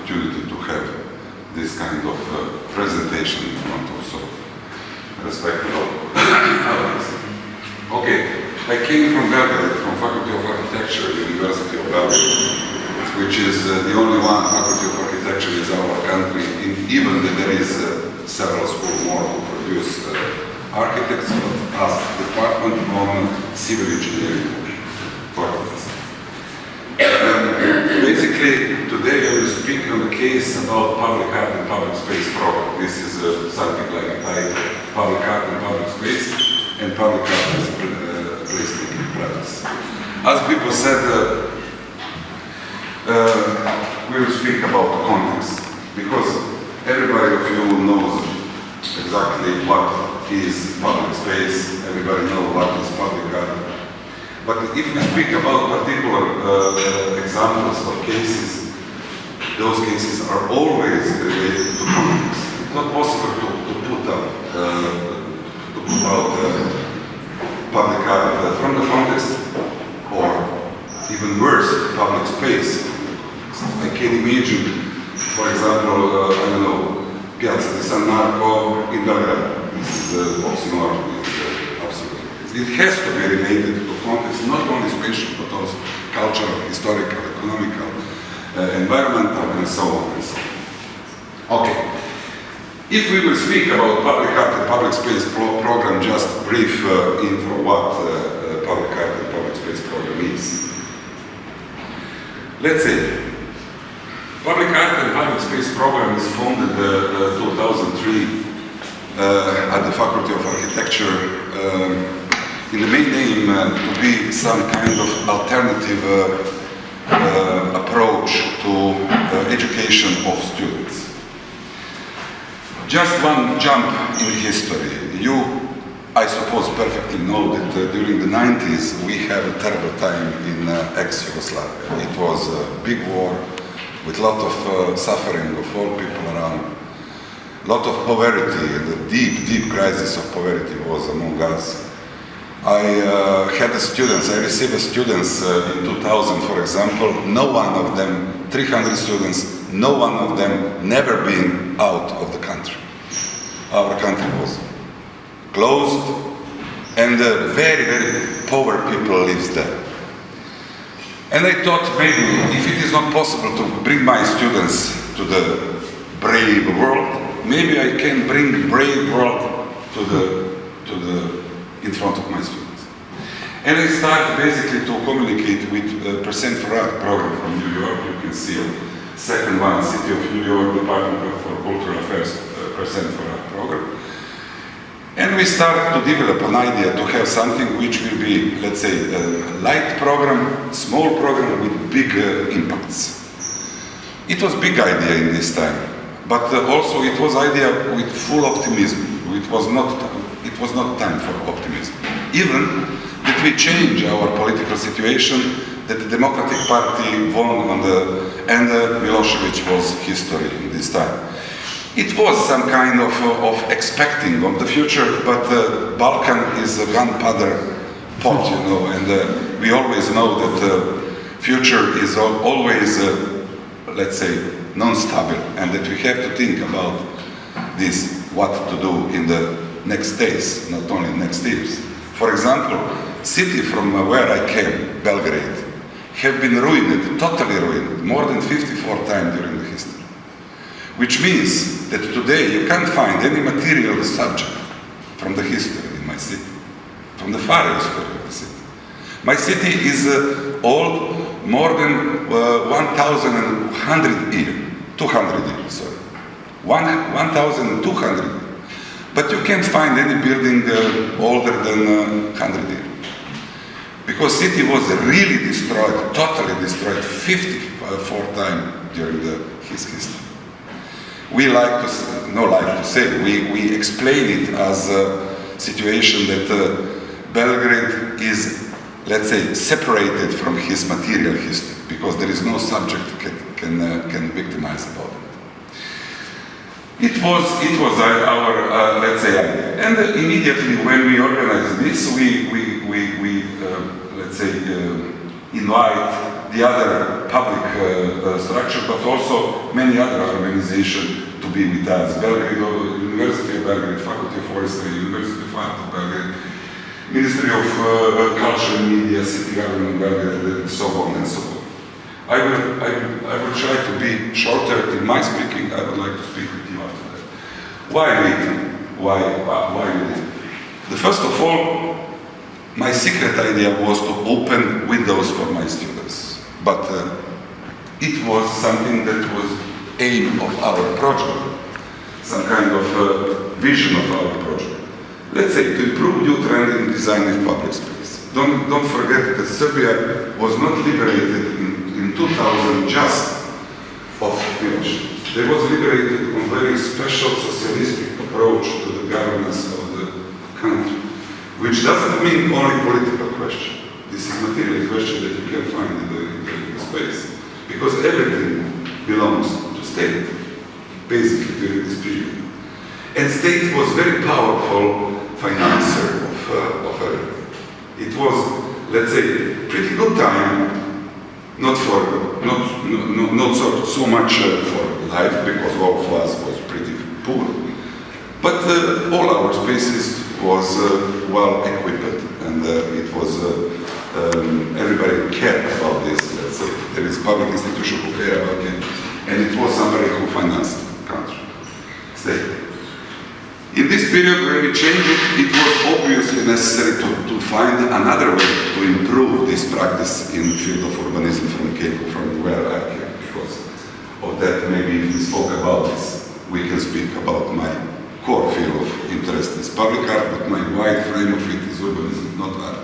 opportunity to have this kind of presentation in front of so respectable others. Okay, I came from Belgrade, from Faculty of Architecture, University of Belgrade, which is the only one Faculty of Architecture in our country, even that there is several schools more who produce architects, but as department on civil engineering faculties. Basically, today I will speak on the case about public art and public space program. This is something like a title, public art and public space, and public art as placemaking practice. As people said, we will speak about the context, because everybody of you knows exactly what is public space, everybody knows what is public art. But if we speak about particular examples or cases, those cases are always related to context. It's not possible to put out public art from the context, or even worse, public space. I can imagine, for example, I don't know, Piazza di San Marco in Belgrade. This is oxymoron. Absolutely. It has to be related to context, not only spatial, but also cultural, historical, economical, environmental, and so on and so on. Okay. If we will speak about public art and public space program, just brief intro what public art and public space program is. Let's say, public art and public space program is founded in 2003 at the Faculty of Architecture in the main aim to be some kind of alternative approach to education of students. Just one jump in history. You, I suppose, perfectly know that during the 90s we had a terrible time in ex-Yugoslavia. It was a big war with a lot of suffering of all people around. A lot of poverty, and the deep, deep crisis of poverty was among us. I had students, I received students in 2000, for example, no one of them, 300 students, no one of them never been out of the country. Our country was closed, and very, very poor people lives there. And I thought maybe if it is not possible to bring my students to the brave world, maybe I can bring brave world in front of my students. And I started basically to communicate with Percent for Art program from New York. You can see second one, City of New York, Department for Cultural Affairs, Percent for Art program. And we started to develop an idea to have something which will be, let's say, a light program, small program with big impacts. It was big idea in this time, but also it was idea with full optimism. It was not time for optimism. Even that we change our political situation, that the Democratic Party won and Milosevic was history in this time. It was some kind of expecting of the future, but Balkan is a gunpowder pot, you know, and we always know that the future is always, let's say, non-stable, and that we have to think about this, what to do in the next days, not only next years. For example, city from where I came, Belgrade, have been ruined, totally ruined, more than 54 times during the history. Which means that today you can't find any material subject from the history in my city, from the far history of the city. My city is old more than 1,200 years, sorry. 1,200 years. But you can't find any building older than 100 years. Because city was really destroyed, totally destroyed, 54 times during his history. We we explain it as a situation that Belgrade is, let's say, separated from his material history, because there is no subject can victimize about it. It was our let's say, idea. And immediately when we organized this, we let's say, invite the other public structure, but also many other organizations to be with us. Belgrade, University of Belgrade, Faculty of Forestry, University of Belgrade, Ministry of Culture and Media, City Government of Belgrade, and so on and so on. I will try to be shorter in my speaking. I would like to speak with you after that. Why waiting? Why waiting? The first of all, my secret idea was to open windows for my students, but it was something that was aim of our project, some kind of vision of our project. Let's say to improve new trend in design of public space. Don't forget that Serbia was not liberated in 2000 just of village. They was liberated on very special socialistic approach to the governance of the country, which doesn't mean only political question. This is material question that you can find in the space, because everything belongs to state, basically during this period. And state was very powerful financer of everything. It was, let's say, pretty good time. Not so much for life, because all of us was pretty poor. But all our spaces was well equipped, and it was everybody cared about this. Let's say there is public institution who care about it, and it was somebody who financed the country, state. In this period, when we changed it, it was obviously necessary to find another way to improve this practice in the field of urbanism from where I came. Because of that, maybe if we spoke about this, we can speak about my core field of interest is public art, but my wide frame of it is urbanism, not art.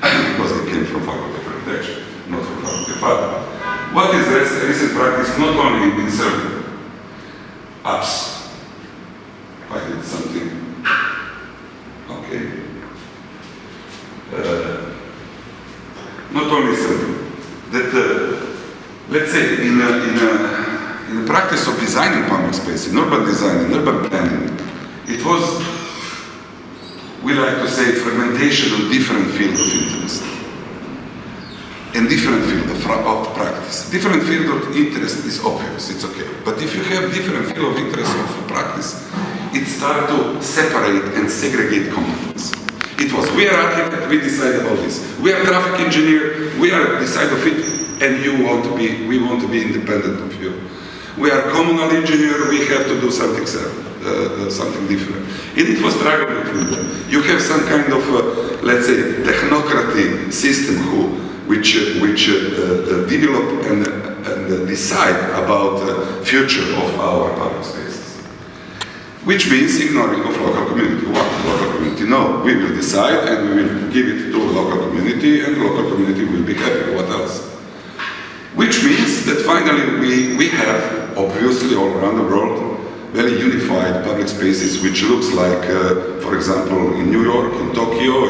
Because I came from Faculty of Architecture, not from Faculty of Art. What is recent practice, not only in Serbia? Apps. I did something. Okay. Not only Serbia. That, let's say, in the practice of designing public space, in urban design, in urban planning, it was, we like to say, fragmentation of different fields of interest. And different field of practice. Different field of interest is obvious, it's okay. But if you have different field of interest of practice, it starts to separate and segregate competence. It was, we are architect, we decide about this. We are traffic engineer, we are decide of it, and we want to be independent of you. We are communal engineer, we have to do something different. And it was struggle between them. You have some kind of, let's say, technocratic system which develop and decide about the future of our public spaces. Which means ignoring of local community. What local community? No, we will decide and we will give it to local community, and local community will be happy. What else? Which means that finally we have, obviously all around the world, very unified public spaces, which looks like, for example, in New York, in Tokyo,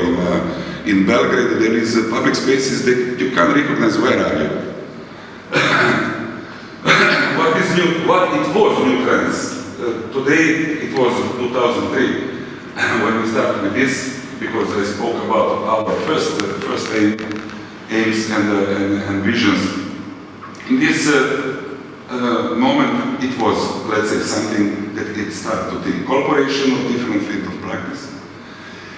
in Belgrade, there is public spaces that you can't recognize. Where are you? What is new? What it was new trends. Today it was 2003 when we started with this, because I spoke about our first aims and visions. In this moment, it was, let's say, something that it started to the incorporation of different fields of practice,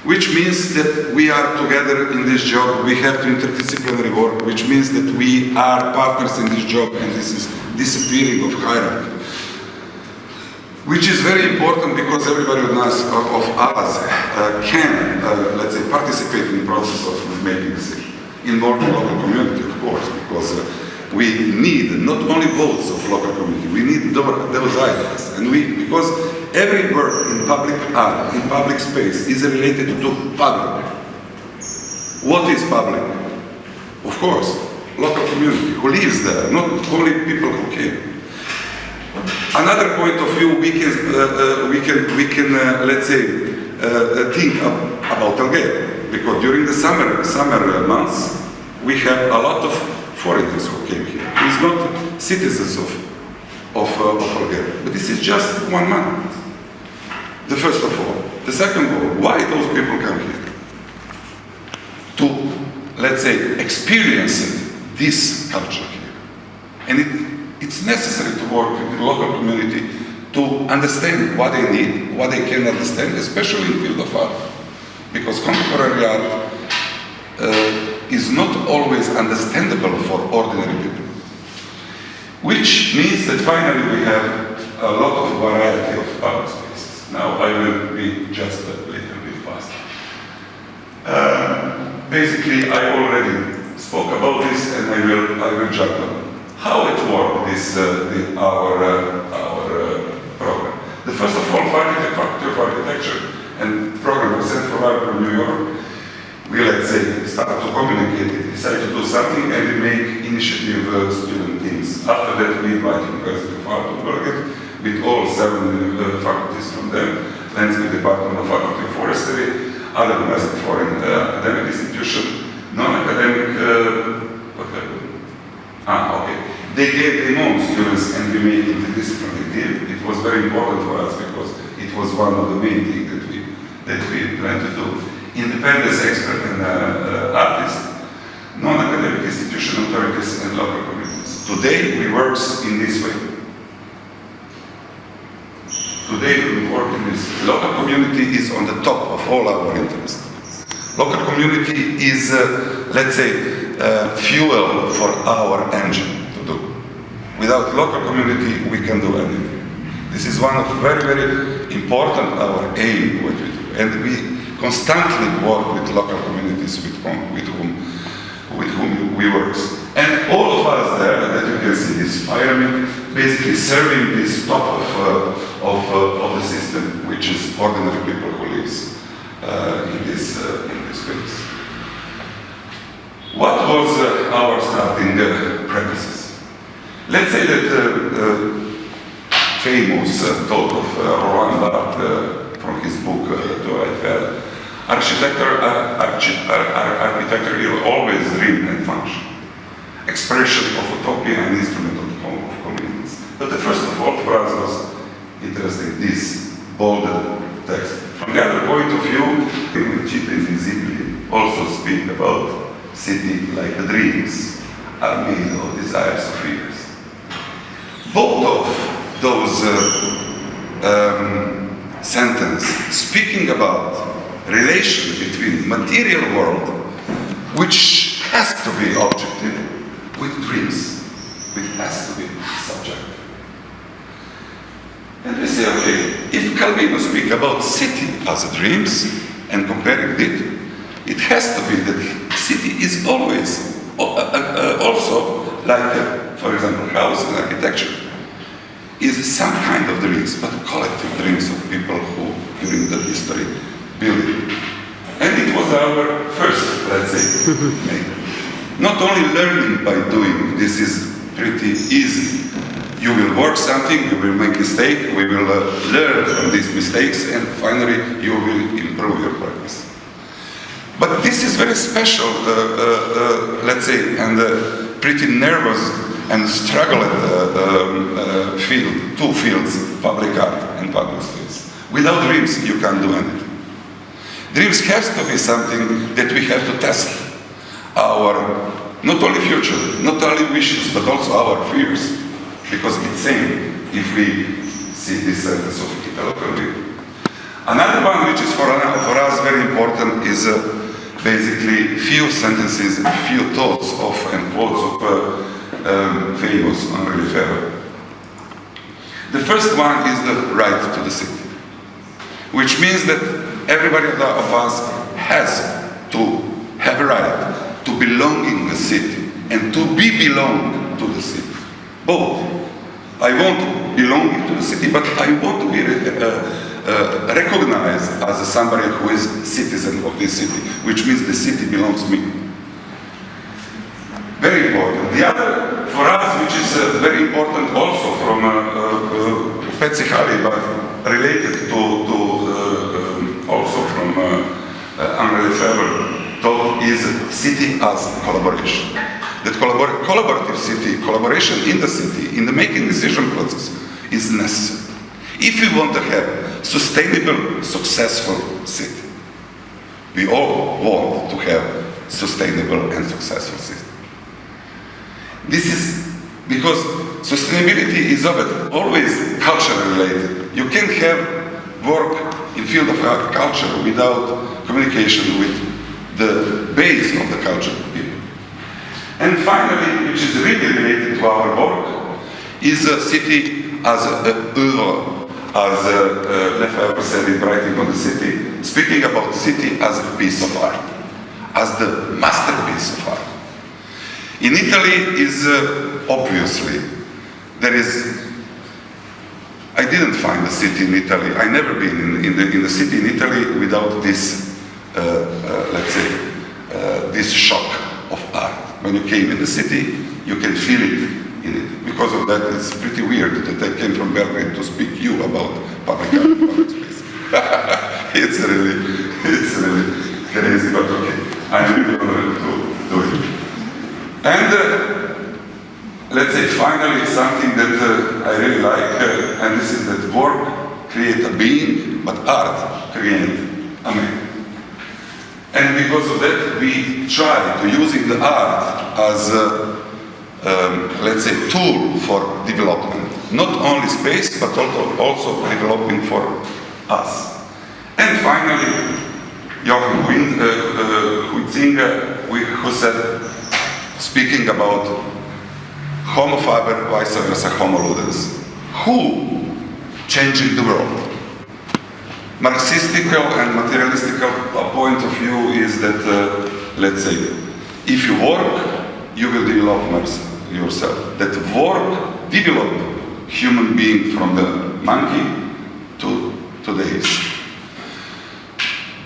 which means that we are together in this job. We have to interdisciplinary work, which means that we are partners in this job, and this is disappearing of hierarchy. Which is very important, because everybody of us can, let's say, participate in the process of making decisions. Involve the local community, of course, because we need not only votes of local community, we need those ideas. And because every work in public art, in public space, is related to public. What is public? Of course, local community who lives there, not only people who came. Another point of view, we can let's say, think about Alghero, because during the summer months, we have a lot of foreigners who came here. It's not citizens of Alghero, but this is just 1 month. The first of all. The second of all, why those people come here? To, let's say, experience it this culture here. And it's necessary to work with the local community to understand what they need, what they can understand, especially in the field of art. Because contemporary art is not always understandable for ordinary people. Which means that finally we have a lot of variety of art spaces. Now I will be just a little bit faster. Basically, I already spoke about this, and I will jump on how it works. Our program. The first of all, Faculty of Architecture and program Present for Art from New York. We, let's say, start to communicate, decide to do something, and we make initiative student teams. After that, we invite University of Belgrade with all 7 faculties from them, Landscape Department of Faculty of Forestry, other domestic foreign academic institution, non-academic, They gave their own students, and we made interdisciplinary deal. It was very important for us because it was one of the main things that we plan to do. Independence expert and artist, non-academic institution authorities, and local communities. Today we work in this way. Today we work in this way. Local community is on the top of all our interests. Local community is, let's say, fuel for our engine to do. Without local community, we can do anything. This is one of very, very important our aim what we do, and we constantly work with local communities with whom we work. And all of us there that you can see this pyramid, basically serving this top of the system, which is ordinary people who lives in this place. What was our starting premises? Let's say that famous thought of Zoran Đukanović from his book To Eiffel, architecture will always dream and function. Expression of utopia and instrument of convenience. But the first of all for us was interesting this bolded text. From the other point of view, we will cheap and visibly also speak about city like the dreams are made of desires of fears. Both of those sentences speaking about relation between material world, which has to be objective, with dreams, which has to be subjective. And we say, okay, if Calvino speak about city as a dreams and comparing it has to be that city is always also like, for example, house and architecture is some kind of dreams, but collective dreams of people who, during the history, built it. And it was our first, let's say, not only learning by doing, this is pretty easy. You will work something, you will make mistake, we will learn from these mistakes, and finally you will improve your practice. But this is very special, let's say, and pretty nervous and struggled field, two fields, public art and public space. Without dreams, you can't do anything. Dreams has to be something that we have to test our, not only future, not only wishes, but also our fears. Because it's same if we see this sentence of Italo Calvino. Another one which is for us very important is basically few sentences, few thoughts of and quotes of famous Henri Lefebvre. The first one is the right to the city, which means that everybody of us has to have a right to belong in the city and to be belong to the city. Both. I want to belong to the city, but I want to be recognized as somebody who is citizen of this city, which means the city belongs to me. Very important. The other, for us, which is very important also from Petzihali, but related to also from Henri Lefebvre, thought is city as collaboration. That collaborative city, collaboration in the city, in the making decision process is necessary. If we want to have sustainable, successful city, we all want to have sustainable and successful city. This is because sustainability is always culturally related. You can't have work in field of agriculture without communication with the base of the culture of people. And finally, which is really related to our work, is a city as a oeuvre, as Lefebvre said in writing on the city, speaking about city as a piece of art, as the masterpiece of art. In Italy is obviously, there is, I didn't find a city in Italy, I never been in the city in Italy without this, let's say, this shock of art. When you came in the city, you can feel it in it. Because of that, it's pretty weird that I came from Belgrade to speak you about public art and public space. It's really crazy, but okay. I'm really honored to do it. And let's say finally something that I really like, and this is that work creates a being, but art creates a man. And because of that, we try to using the art as a, let's say, tool for development. Not only space, but also developing for us. And finally, Jochen Huizinga, who said, speaking about homo faber, vice versa, homo ludens. Who changing the world? Marxistical and materialistical point of view is that, let's say, if you work, you will develop yourself. That work develop human being from the monkey to today's.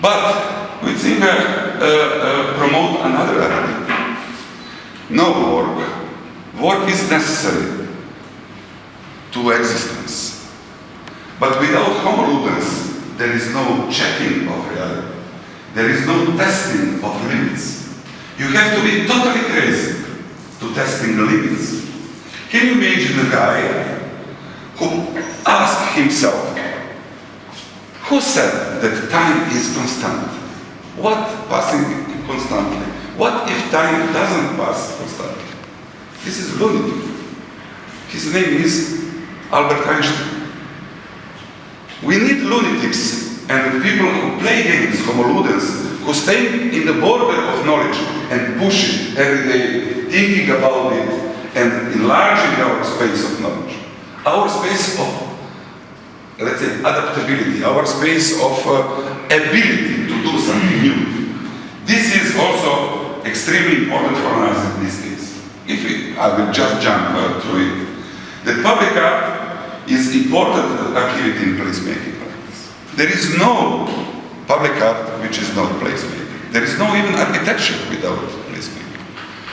But we think promote another idea. No work. Work is necessary to existence. But without homo ludens, there is no checking of reality. There is no testing of limits. You have to be totally crazy to testing the limits. Can you imagine a guy who asked himself, who said that time is constant? What passing constantly? What if time doesn't pass constantly? This is lunatic. His name is Albert Einstein. We need lunatics and people who play games, homo ludens, who stay in the border of knowledge and push it every day, thinking about it and enlarging our space of knowledge. Our space of, let's say, adaptability, our space of ability to do something new. This is also extremely important for us in this case. I will just jump through it. The public art is important activity in placemaking practice. There is no public art which is not placemaking. There is no even architecture without placemaking.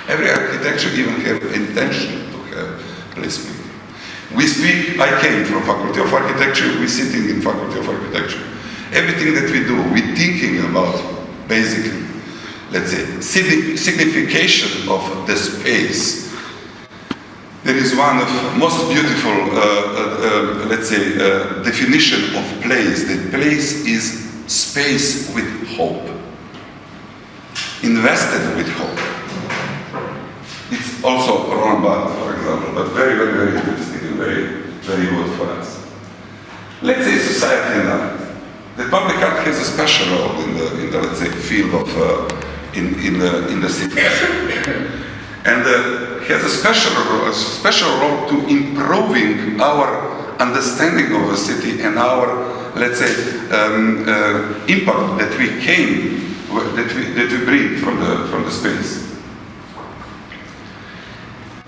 Every architecture even has intention to have placemaking. We speak, I came from Faculty of Architecture, we're sitting in Faculty of Architecture. Everything that we do, we're thinking about basically, let's say, signification of the space. There is one of most beautiful, let's say, definition of place. That place is space with hope. Invested with hope. It's also Roland Barthes, for example, but very, very, very interesting and very, very good for us. Let's say society and art. The public art has a special role in the let's say, field of, in the cities. And has a special role to improving our understanding of the city and our, let's say, impact that we came, that we bring from the space.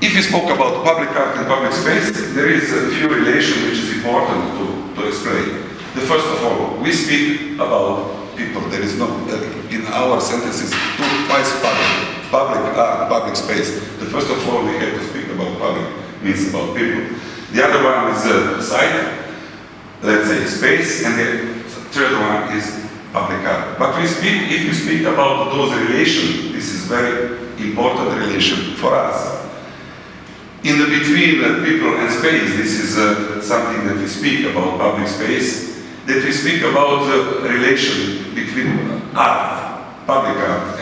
If we spoke about public art and public space, there is a few relations which is important to explain. The first of all, we speak about people. There is no, in our sentences, twice public art, public space. The first of all, we have to speak about public, means about people. The other one is site, let's say space, and the third one is public art. But if we speak about those relations, this is very important relation for us. In the between people and space, this is something that we speak about public space, that we speak about the relation between art, public art,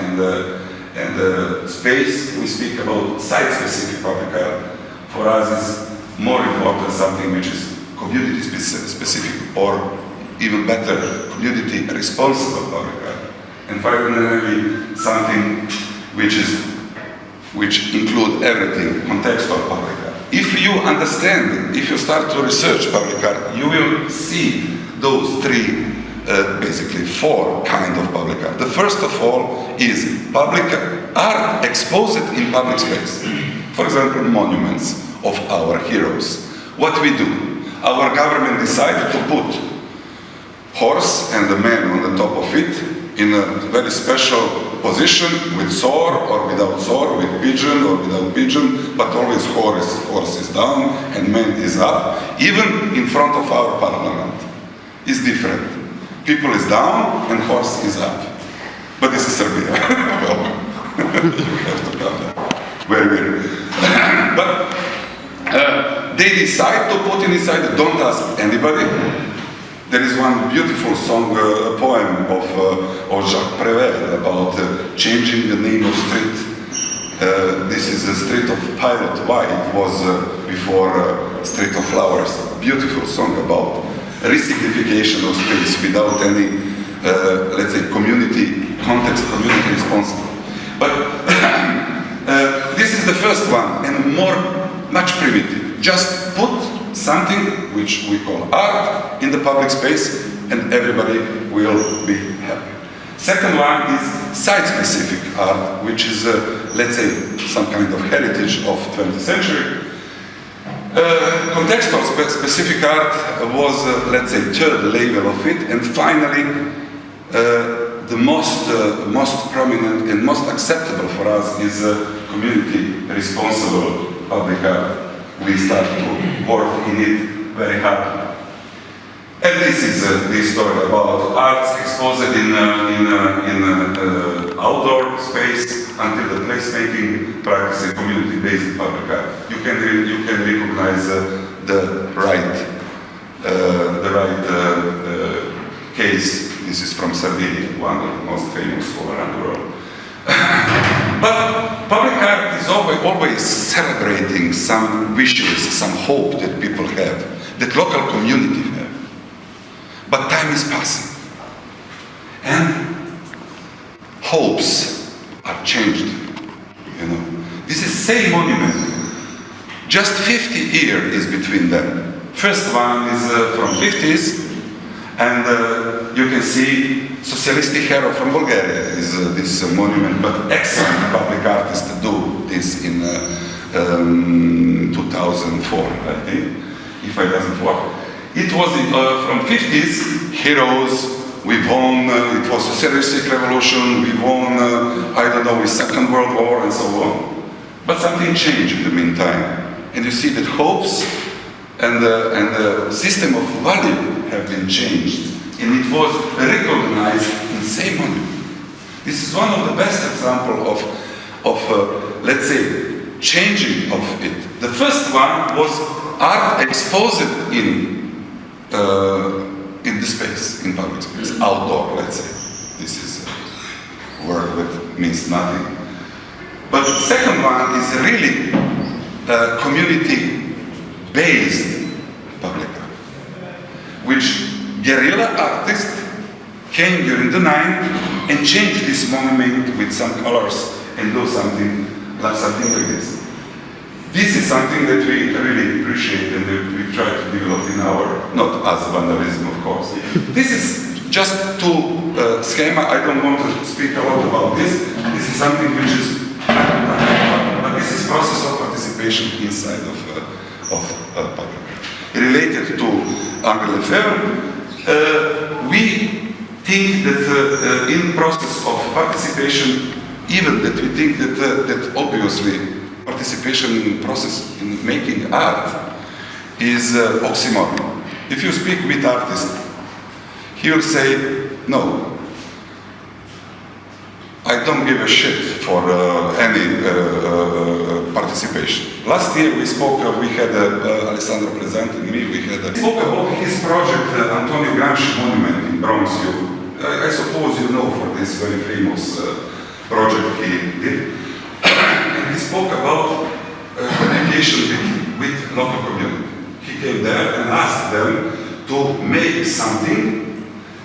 And space, we speak about site-specific public art. For us is more important something which is community-specific, or even better, community-responsible public art. And finally, something which include everything, contextual public art. If you understand, if you start to research public art, you will see those three, basically four kind of public art. The first of all is public art exposed in public space. For example, monuments of our heroes. What we do? Our government decided to put horse and the man on the top of it in a very special position, with sword or without sword, with pigeon or without pigeon, but always horse is down and man is up. Even in front of our parliament is different. People is down and horse is up. But this is Serbia. You have to come there. Very. But they decide to put inside, don't ask anybody. There is one beautiful song, poem of Jacques Prévert about changing the name of street. This is the street of Pilot. Why? It was before Street of Flowers. Beautiful song about resignification of space without any, let's say, community context, community responsible. But this is the first one, and much primitive. Just put something which we call art in the public space, and everybody will be happy. Second one is site-specific art, which is, let's say, some kind of heritage of 20th century. Contextual specific art was, let's say, third level of it, and finally, the most prominent and most acceptable for us is community responsible public art. We start to work in it very hard. And this is the story about arts exposed in outdoor space until the placemaking practice and community-based public art. You can recognize the right case. This is from Serbia, one of the most famous all around the world. But public art is always celebrating some wishes, some hope that people have, that local community have. But time is passing. And hopes are changed, you know. This is same monument. Just 50 years is between them. First one is from 50s, and you can see socialistic hero from Bulgaria is this monument, but excellent public artist do this in 2004, I think, if I doesn't work. It was from 50s, heroes, we won, it was socialistic revolution, we won, I don't know, the Second World War and so on. But something changed in the meantime. And you see that hopes and the system of value have been changed. And it was recognized in the same monument. This is one of the best examples of let's say, changing of it. The first one was art exposed in the space, in public space, outdoor, let's say. This is a word that means nothing. But the second one is really community-based public art, which guerrilla artists came during the night and changed this monument with some colors and do something like this. This is something that we really appreciate and that we try to develop in our, not as vandalism of course. This is just two schema. I don't want to speak a lot about this. This is something which is, but this is process of participation inside of public. Related to Angle Lefebvre, we think that in process of participation, even that we think that obviously participation in process in making art is oxymoron. If you speak with artist, he will say, no, I don't give a shit for any participation. Last year we spoke, we had Alessandro presenting me, we spoke about his project, Antonio Gramsci Monument in Bronx. I suppose you know for this very famous project he did. And he spoke about communication with local community. He came there and asked them to make something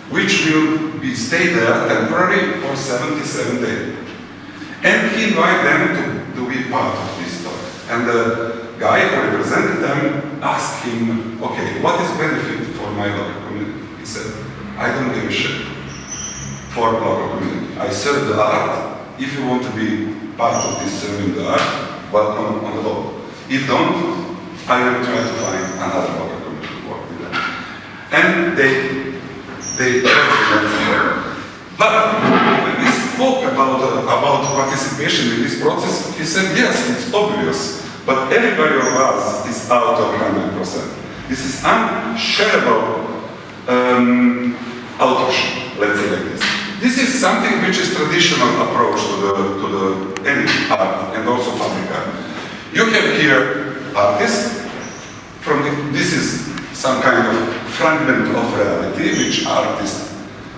which will stay there temporarily for 77 days. And he invited them to be part of this talk. And the guy who represented them asked him, okay, what is benefit for my local community? He said, I don't give a shit for local community. I serve the art. If you want to be part of this serving the art, welcome on the boat. If don't, I will try to find another local community to work with them. And they but when we spoke about participation in this process, he said, yes, it's obvious, but everybody of us is out of 100%. This is unshareable authorship, let's say like this. This is something which is traditional approach to the any art and also public art. You have here artists. This is some kind of fragment of reality which artists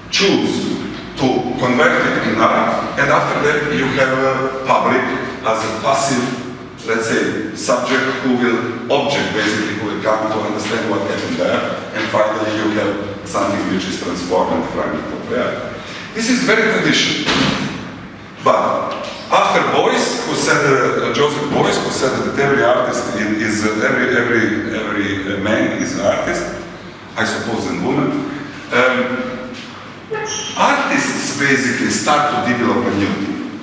choose to convert it in art, and after that you have a public as a passive, let's say, subject who will, object basically, who will come to understand what happened there, and finally you have something which is transformed and fragment of reality. This is very traditional. But after Beuys, who said, Joseph Beuys, who said that every artist is, every man is an artist, I suppose, and woman, artists basically start to develop a new thing.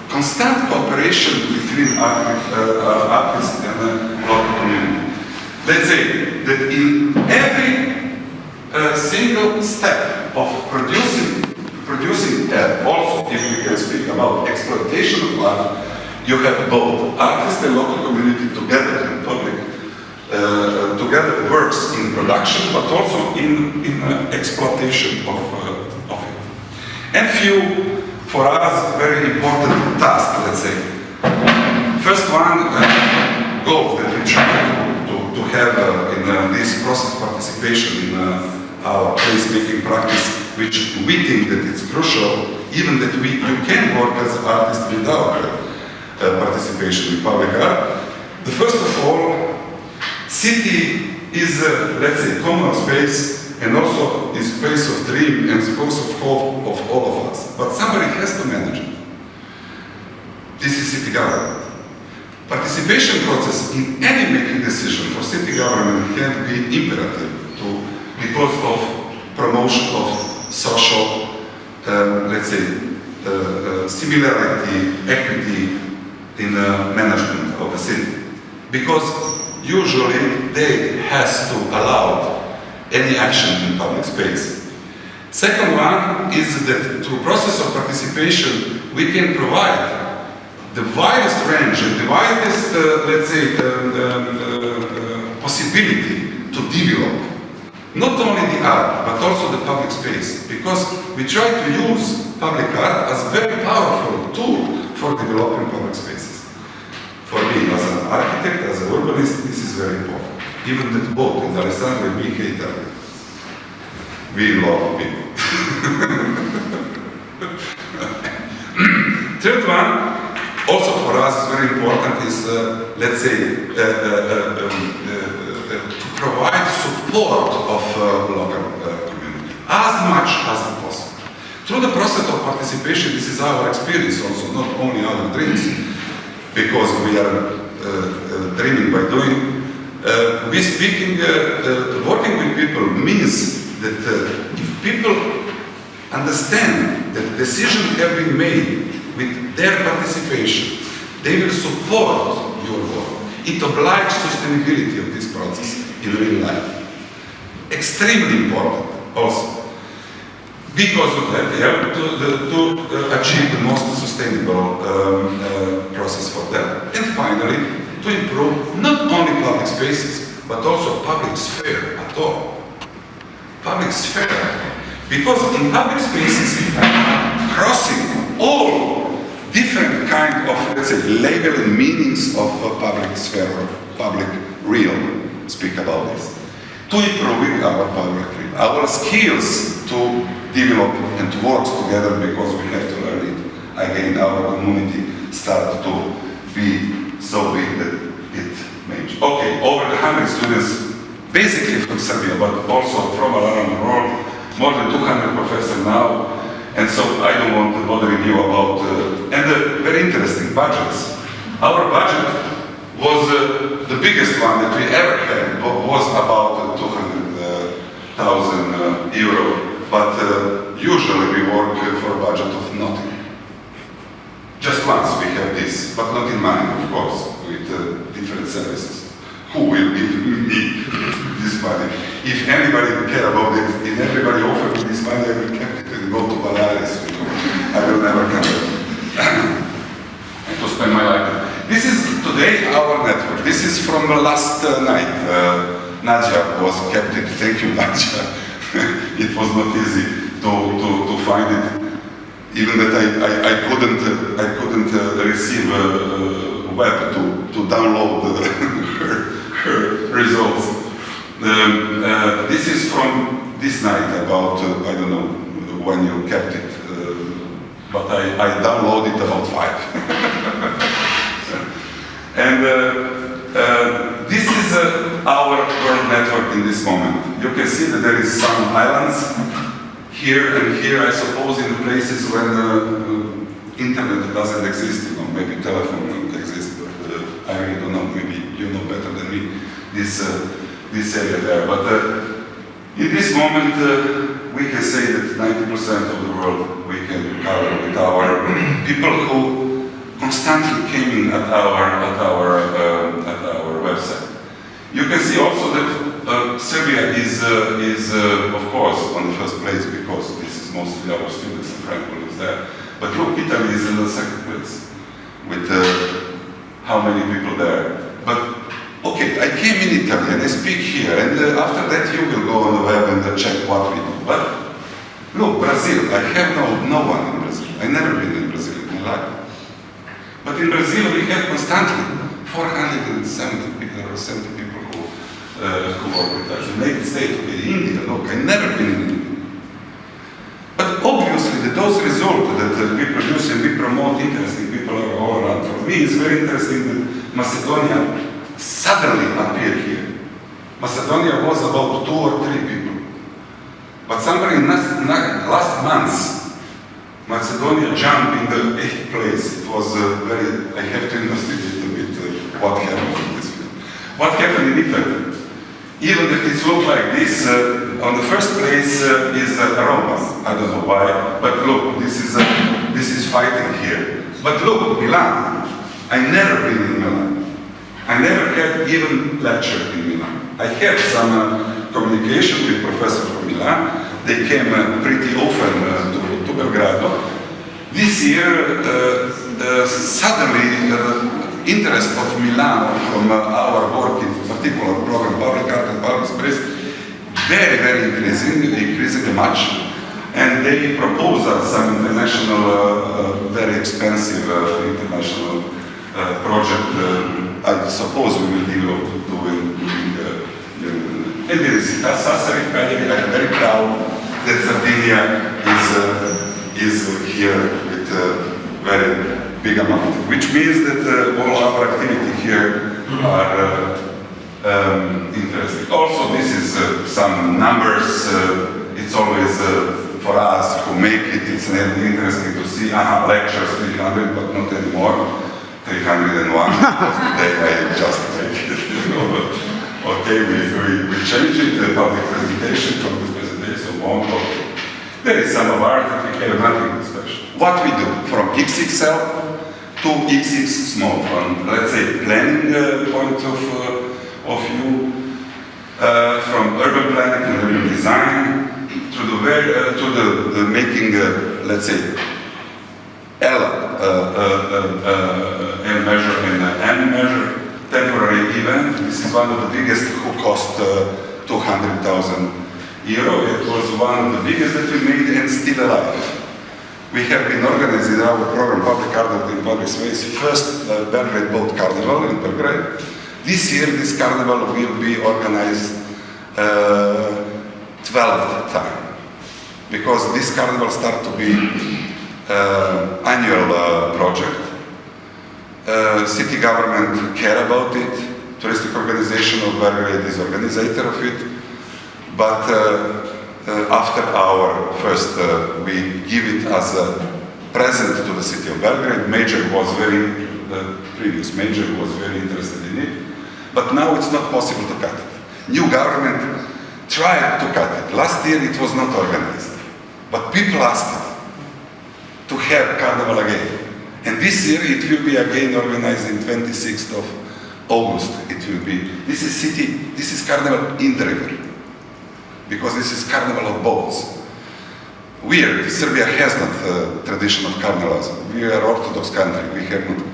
Constant cooperation between artists and the local community. Let's say that in every single step of producing also if we can speak about exploitation of art, you have both artists and local community together in public, together works in production, but also in exploitation of it. And few, for us, very important tasks, let's say. First one, goals that we try to have in this process participation in our placemaking practice, which we think that it's crucial, even that you can work as an artist without participation in public art. The first of all, city is, let's say, common space and also a space of dream and space of hope of all of us. But somebody has to manage it. This is city government. Participation process in any making decision for city government can be imperative because of promotion of social, let's say, similarity, equity in management of the city. Because usually they has to allow any action in public space. Second one is that through process of participation we can provide the widest range and the widest, let's say, possibility to develop not only the art, but also the public space, because we try to use public art as a very powerful tool for developing public spaces. For me, as an architect, as an urbanist, this is very important. Even that both in Alessandro, we hate architects. We love people. Third one, also for us is very important, is, let's say, to provide support of local community as much as possible. Through the process of participation, this is our experience also, not only our dreams, because we are dreaming by doing. We speaking, working with people means that if people understand that decisions have been made with their participation, they will support your work. It obliges sustainability of this process in real life. Extremely important also. Because of that, they have to achieve the most sustainable process for them. And finally, to improve not only public spaces, but also public sphere at all. Public sphere. Because in public spaces, crossing all different kind of, let's say, label and meanings of public sphere or public realm, speak about this. To improve our public realm, our skills to develop and to work together, because we have to learn it again our community started to be so big that it made. Okay, over 100 students, basically from Serbia, but also from around the world, more than 200 professors now, and so I don't want to bother you about, and the very interesting budgets. Our budget was the biggest one that we ever had, was about 200,000 euro, but usually we work for a budget of nothing. Just once we have this, but not in mind, of course, with different services. Who will give me this money? If anybody care about it, if everybody offered me this money, I will keep it and go to Belarus. I will never come and to spend my life. This is today our network. This is from last night. Nadia was kept it. Thank you, Nadia. It was not easy to find it. Even that I couldn't receive web to download her results. This is from this night about I don't know when you kept it, but I downloaded about 5. And this is our world network in this moment. You can see that there is some islands here and here, I suppose, in places when internet doesn't exist, you know, maybe telephone doesn't exist, but I really don't know, maybe you know better than me, this area there. But in this moment, we can say that 90% of the world we can cover with our people who constantly came in at our website. You can see also that Serbia is of course on the first place because this is mostly our students and friends who is there. But look, Italy is in the second place with how many people there. But okay, I came in Italy and I speak here, and after that you will go on the web and check what we do. But look, Brazil, I have no one in Brazil. I never been in Brazil in my life. But in Brazil we have constantly 470 people who work with us. United States, India, look, I never been in India. But obviously those results that we produce and we promote interesting people all around. For me it's very interesting that Macedonia suddenly appeared here. Macedonia was about 2 or 3 people. But somewhere in last months, Macedonia jumped in the 8th place. It was very, I have to investigate a bit what happened in this field. What happened in Italy? Even if it looks like this, on the first place is Roma. I don't know why, but look, this is fighting here. But look, Milan. I never been in Milan. I never had even lecture in Milan. I had some communication with professors from Milan. They came pretty often to Belgrade. This year, suddenly, interest of Milan from our work in particular program, public art and public space, very, very increasing much. And they propose us some international, very expensive international project. I suppose we will develop doing University of Belgrade. I'm very proud that Sardinia is here with very big amount, which means that all our activity here are interesting. Also, this is some numbers. It's always for us who make it. It's interesting to see lectures 300, but not anymore 301. Because today I just make it. You know, but okay, we change it. The public presentation, public presentation, won't. There is some of art that we have nothing special. What we do from XXL to XX small, from let's say planning point of view, from urban planning and urban design to the making let's say L measure and M measure temporary event. This is one of the biggest who cost 200,000 euro. It was one of the biggest that we made and still alive. We have been organizing our program Public Art in Public Space, first Belgrade Boat Carnival in Belgrade. This year, this carnival will be organized 12th time, because this carnival starts to be annual project. City government care about it. Touristic organization of Belgrade is organizer of it. But after our first, we give it as a present to the city of Belgrade. The previous major was very interested in it. But now it's not possible to cut it. New government tried to cut it. Last year it was not organized. But people asked to have carnival again. And this year it will be again organized in 26th of August. It will be, this is carnival in the river. Because this is carnival of boats. Weird, Serbia has not a tradition of carnivals. We are Orthodox country, we have not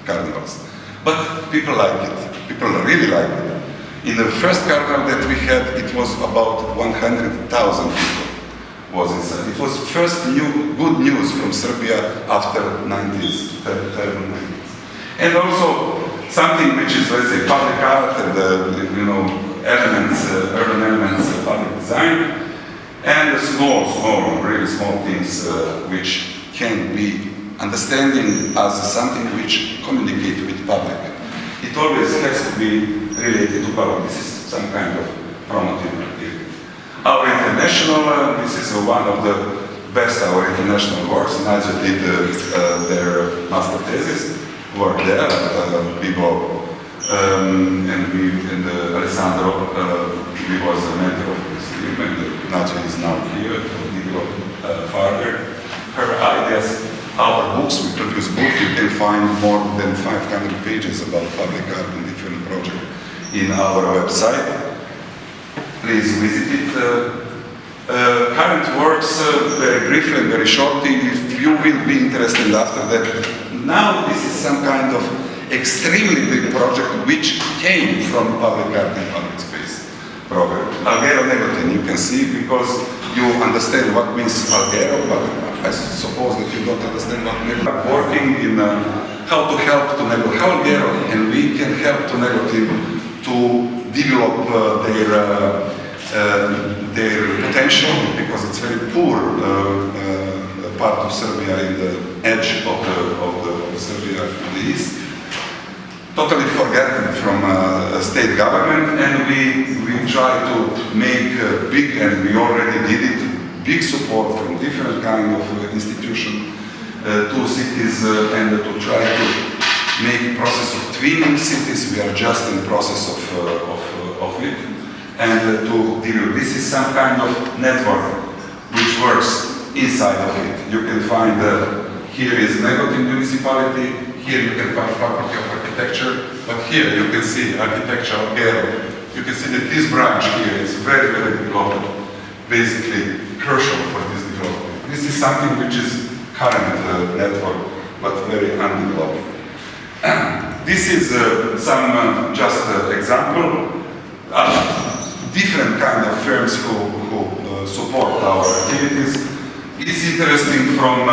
carnivals. But people like it, people really like it. In the first carnival that we had, it was about 100,000 people was inside. It was first good news from Serbia after 90s, terrible 90s. And also something which is, let's say, public art and elements, urban elements of public design, and really small things which can be understanding as something which communicate with public. It always has to be related to public. This is some kind of promotive activity. Our international, this is one of the best our international works. Nadia did their master thesis work there, Bibo and Alessandro, he was a mentor of this team, and Nadia is now here to develop further her ideas. Our books, we produce books, you can find more than 500 pages about public art and different projects in our website. Please visit it. Current works, very briefly and very shortly, if you will be interested after that. Now this is some kind of extremely big project which came from public art and public space program. Alghero Negotin, you can see, because you understand what means Alghero, but I suppose that you don't understand what Negotin. Working in how to help to Alghero, and we can help to Negotin to develop their potential, because it's very poor part of Serbia in the edge of the Serbia in the east. Totally forgotten from state government, and we try to make big, and we already did it, big support from different kind of institution to cities, and to try to make process of twinning cities. We are just in process of it. And to deal, this is some kind of network which works inside of it. You can find, here is Negotin municipality, here you can find faculty of architecture, but here you can see architecture Alghero. You can see that this branch here is very, very developed, basically crucial for this development. This is something which is current network, but very undeveloped. This is some just example. Different kind of firms who support our activities. It's interesting from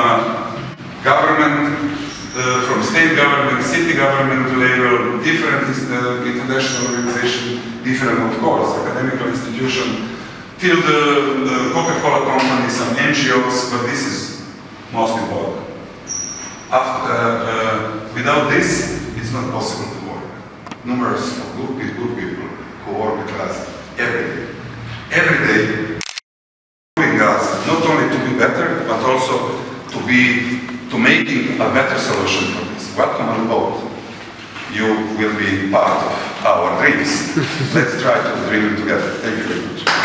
government, from state government, city government level, different international organization, different, of course, academic institution, till the Coca-Cola company, some NGOs, but this is most important. Without this, it's not possible to work. Numerous of good people who work with us every day. Every day, moving us not only to be better, but also to making a better solution for this. Welcome on board. You will be part of our dreams. Let's try to dream together. Thank you very much.